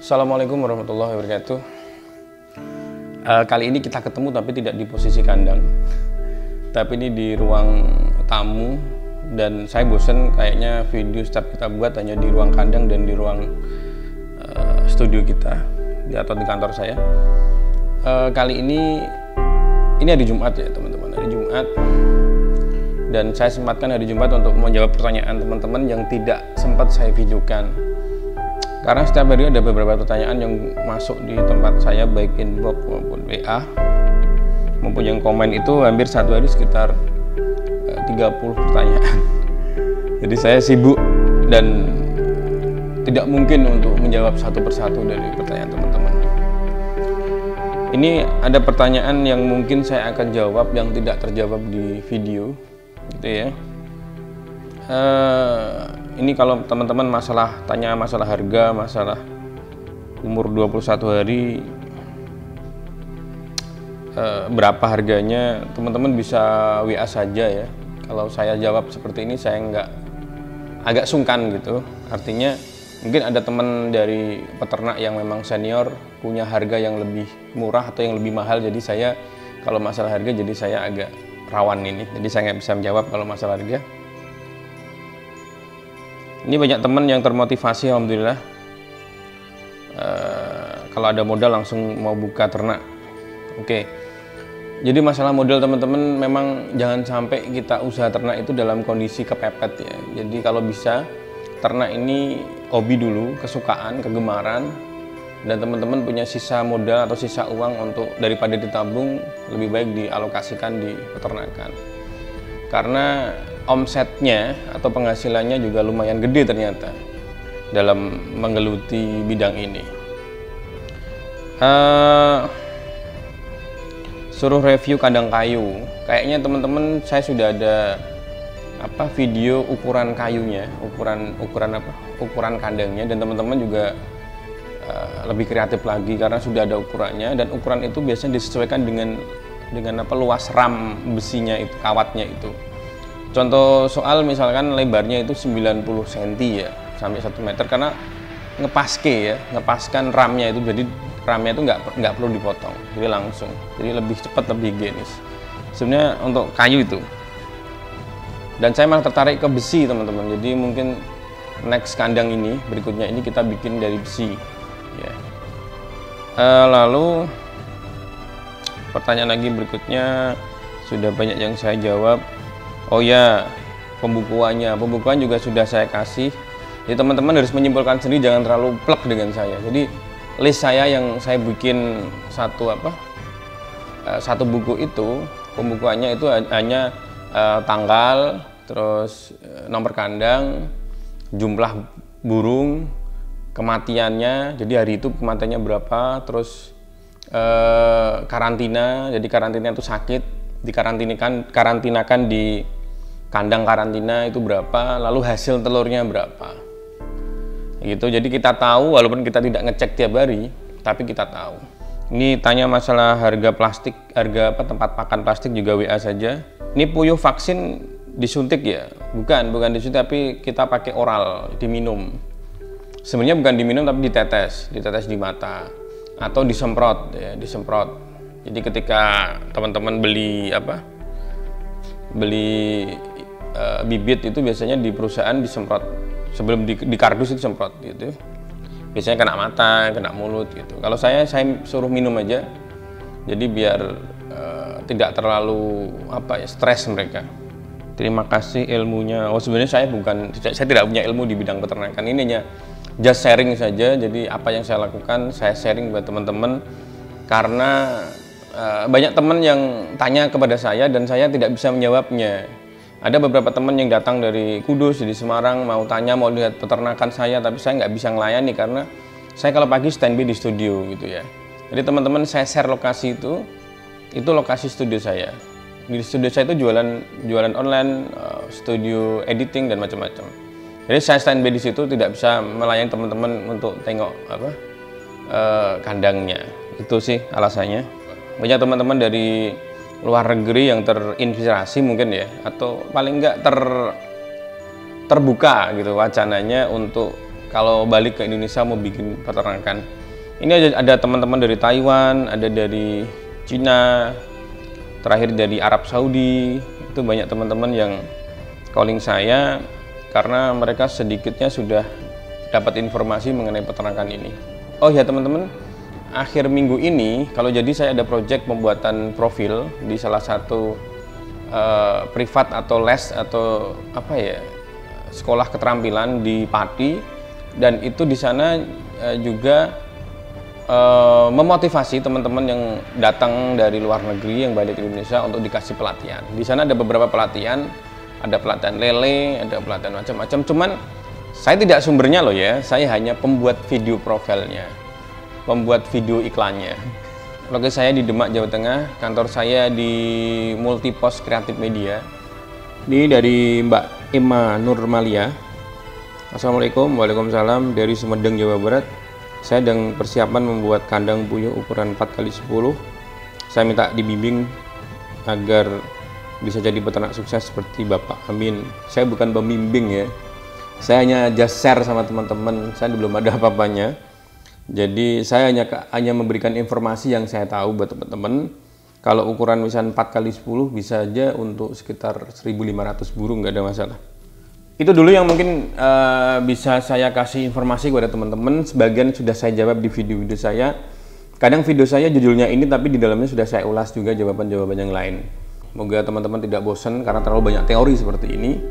Assalamualaikum warahmatullahi wabarakatuh. Kali ini kita ketemu tapi tidak di posisi kandang, tapi ini di ruang tamu, dan saya bosen kayaknya video setiap kita buat hanya di ruang kandang dan di ruang studio kita atau di kantor saya. Kali ini hari Jumat ya teman-teman, hari Jumat, dan saya sempatkan hari Jumat untuk menjawab pertanyaan teman-teman yang tidak sempat saya videokan. Karena setiap hari ada beberapa pertanyaan yang masuk di tempat saya, baik inbox maupun WA, maupun yang komen itu hampir satu hari sekitar 30 pertanyaan. Jadi saya sibuk dan tidak mungkin untuk menjawab satu persatu dari pertanyaan teman-teman. Ini ada pertanyaan yang mungkin saya akan jawab yang tidak terjawab di video, gitu ya. Ini kalau teman-teman tanya masalah harga, masalah umur 21 hari, berapa harganya, teman-teman bisa WA saja ya. Kalau saya jawab seperti ini saya agak sungkan gitu. Artinya mungkin ada teman dari peternak yang memang senior punya harga yang lebih murah atau yang lebih mahal, jadi saya kalau masalah harga jadi saya agak rawan ini. Jadi saya nggak bisa menjawab kalau masalah harga. Ini banyak teman yang termotivasi, alhamdulillah. Kalau ada modal langsung mau buka ternak. Oke. Jadi masalah modal teman-teman, memang jangan sampai kita usaha ternak itu dalam kondisi kepepet ya. Jadi kalau bisa ternak ini hobi dulu, kesukaan, kegemaran, dan teman-teman punya sisa modal atau sisa uang untuk daripada ditabung, lebih baik dialokasikan di peternakan. Karena omsetnya atau penghasilannya juga lumayan gede ternyata dalam menggeluti bidang ini. Suruh review kandang kayu, kayaknya teman-teman saya sudah ada video ukuran kayunya, ukuran kandangnya, dan teman-teman juga lebih kreatif lagi karena sudah ada ukurannya, dan ukuran itu biasanya disesuaikan dengan luas ram besinya itu, kawatnya itu. Contoh soal misalkan lebarnya itu 90 cm ya, sampai 1 meter, karena ngepaskan ramnya itu, jadi ramnya itu nggak perlu dipotong, jadi langsung, jadi lebih cepat, lebih higienis sebenarnya untuk kayu itu. Dan saya malah tertarik ke besi teman-teman, jadi mungkin next kandang ini berikutnya ini kita bikin dari besi ya. Lalu pertanyaan lagi berikutnya sudah banyak yang saya jawab. Oh ya, pembukuan juga sudah saya kasih. Jadi teman-teman harus menyimpulkan sendiri, jangan terlalu plek dengan saya. Jadi list saya yang saya bikin satu buku itu, pembukuannya itu hanya tanggal, terus nomor kandang, jumlah burung, kematiannya, jadi hari itu kematiannya berapa, terus karantina, jadi karantina itu sakit, dikarantinakan di kandang karantina itu berapa, lalu hasil telurnya berapa, gitu. Jadi kita tahu, walaupun kita tidak ngecek tiap hari, tapi kita tahu. Ini tanya masalah harga plastik, harga tempat pakan plastik juga WA saja. Ini puyuh vaksin disuntik ya? Bukan disuntik, tapi kita pakai oral, diminum. Sebenarnya bukan diminum tapi ditetes di mata atau disemprot ya, disemprot. Jadi ketika teman-teman beli bibit itu biasanya di perusahaan disemprot sebelum di kardus itu semprot gitu. Biasanya kena mata, kena mulut gitu. Kalau saya suruh minum aja. Jadi biar tidak terlalu stres mereka. Terima kasih ilmunya. Oh sebenarnya saya tidak punya ilmu di bidang peternakan. Ini hanya just sharing saja. Jadi apa yang saya lakukan saya sharing buat teman-teman, karena banyak teman yang tanya kepada saya dan saya tidak bisa menjawabnya. Ada beberapa teman yang datang dari Kudus, di Semarang, mau lihat peternakan saya, tapi saya nggak bisa melayani karena saya kalau pagi standby di studio gitu ya. Jadi teman-teman saya share lokasi itu lokasi studio saya. Di studio saya itu jualan online, studio editing dan macam-macam. Jadi saya standby di situ, tidak bisa melayani teman-teman untuk tengok kandangnya. Itu sih alasannya. Banyak teman-teman dari luar negeri yang terinspirasi mungkin ya, atau paling enggak terbuka gitu wacananya untuk kalau balik ke Indonesia mau bikin peternakan. Ini ada teman-teman dari Taiwan, ada dari Cina, terakhir dari Arab Saudi. Itu banyak teman-teman yang calling saya karena mereka sedikitnya sudah dapat informasi mengenai peternakan ini. Oh ya teman-teman, akhir minggu ini kalau jadi saya ada project pembuatan profil di salah satu privat atau les atau apa ya, sekolah keterampilan di Pati, dan itu di sana juga memotivasi teman-teman yang datang dari luar negeri yang balik ke Indonesia untuk dikasih pelatihan. Di sana ada beberapa pelatihan, ada pelatihan lele, ada pelatihan macam-macam. Cuman saya tidak sumbernya loh ya, saya hanya pembuat video profilnya, pembuat video iklannya. Lokasi saya di Demak, Jawa Tengah, kantor saya di Multipos Kreatif Media. Ini dari Mbak Emma Nurmalia. Assalamualaikum. Waalaikumsalam, dari Sumedang, Jawa Barat. Saya sedang persiapan membuat kandang puyuh ukuran 4x10. Saya minta dibimbing agar bisa jadi peternak sukses seperti Bapak. Amin. Saya bukan pembimbing ya. Saya hanya just share sama teman-teman. Saya belum ada apa-apanya. Jadi saya hanya memberikan informasi yang saya tahu buat teman-teman. Kalau ukuran misalnya 4x10 bisa aja untuk sekitar 1.500 burung, nggak ada masalah. Itu dulu yang mungkin bisa saya kasih informasi kepada teman-teman. Sebagian sudah saya jawab di video-video saya. Kadang video saya judulnya ini, tapi di dalamnya sudah saya ulas juga jawaban-jawaban yang lain. Semoga teman-teman tidak bosan karena terlalu banyak teori seperti ini.